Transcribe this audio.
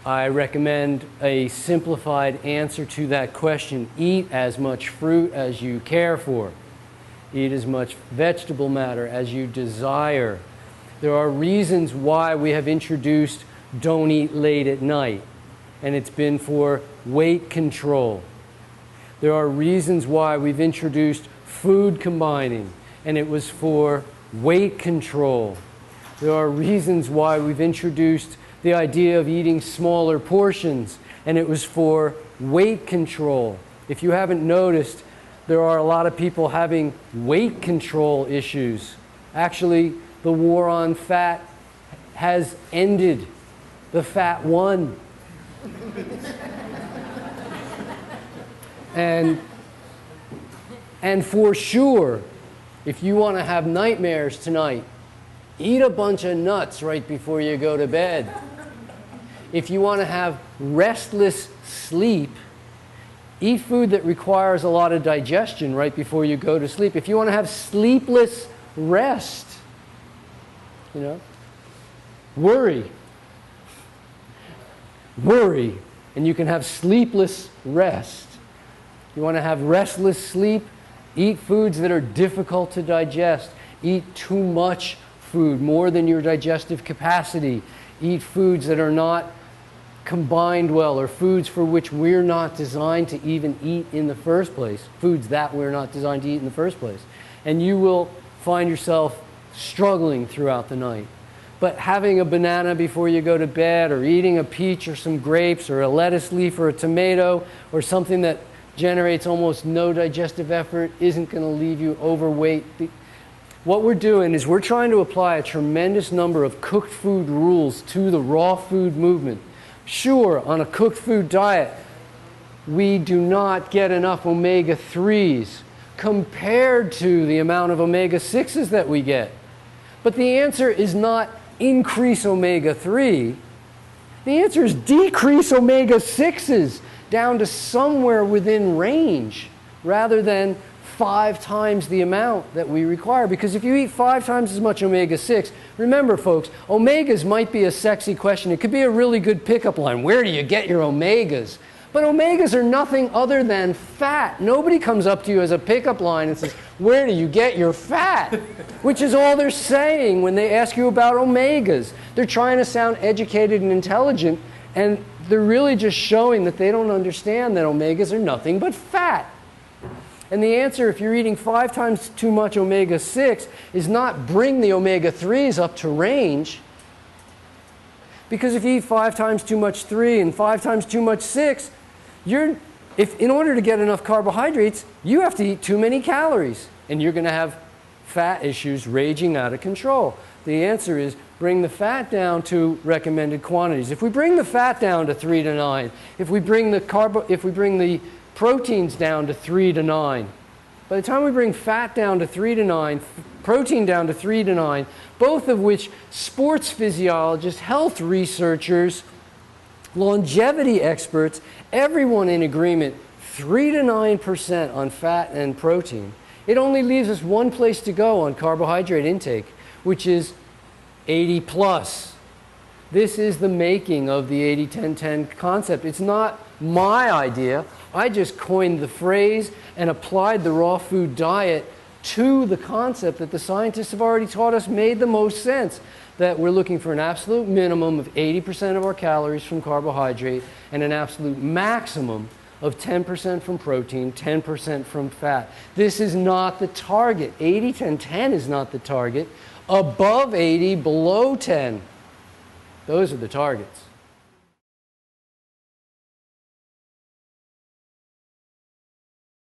I recommend a simplified answer to that question. Eat as much fruit as you care for. Eat as much vegetable matter as you desire. There are reasons why we have introduced don't eat late at night, and it's been for weight control. There are reasons why we've introduced food combining, and it was for weight control. There are reasons why we've introduced the idea of eating smaller portions, and it was for weight control. If you haven't noticed, there are a lot of people having weight control issues. Actually, the war on fat has ended. The fat won. And for sure, if you want to have nightmares tonight, eat a bunch of nuts right before you go to bed. If you want to have restless sleep, eat food that requires a lot of digestion right before you go to sleep. If you want to have sleepless rest, worry, and you can have sleepless rest. You want to have restless sleep, eat foods that are difficult to digest. Eat too much food, more than your digestive capacity. Eat foods that are not combined well, or foods for which we're not designed to even eat in the first place. Foods that we're not designed to eat in the first place. And you will find yourself struggling throughout the night. But having a banana before you go to bed, or eating a peach or some grapes or a lettuce leaf or a tomato or something that generates almost no digestive effort isn't going to leave you overweight. What we're doing is we're trying to apply a tremendous number of cooked food rules to the raw food movement. Sure, on a cooked food diet, we do not get enough omega-3s compared to the amount of omega-6s that we get. But the answer is not increase omega-3. The answer is decrease omega-6s down to somewhere within range, rather than 5 times the amount that we require. Because if you eat 5 times as much omega-6, remember folks, omegas might be a sexy question. It could be a really good pickup line. Where do you get your omegas? But omegas are nothing other than fat. Nobody comes up to you as a pickup line and says, where do you get your fat? Which is all they're saying when they ask you about omegas. They're trying to sound educated and intelligent, and they're really just showing that they don't understand that omegas are nothing but fat. And the answer, if you're eating 5 times too much omega-6, is not bring the omega-3s up to range. Because if you eat 5 times too much 3 and 5 times too much 6, in order to get enough carbohydrates, you have to eat too many calories. And you're going to have fat issues raging out of control. The answer is bring the fat down to recommended quantities. If we bring the fat down to 3 to 9, if we bring the proteins down to 3 to 9. By the time we bring fat down to 3 to 9, protein down to 3 to 9, both of which sports physiologists, health researchers, longevity experts, everyone in agreement, 3 to 9% on fat and protein. It only leaves us one place to go on carbohydrate intake, which is 80 plus. This is the making of the 80-10-10 concept. It's not my idea. I just coined the phrase and applied the raw food diet to the concept that the scientists have already taught us made the most sense, that we're looking for an absolute minimum of 80% of our calories from carbohydrate and an absolute maximum of 10% from protein, 10% from fat. This is not the target. 80-10-10 is not the target. Above 80, below 10. Those are the targets.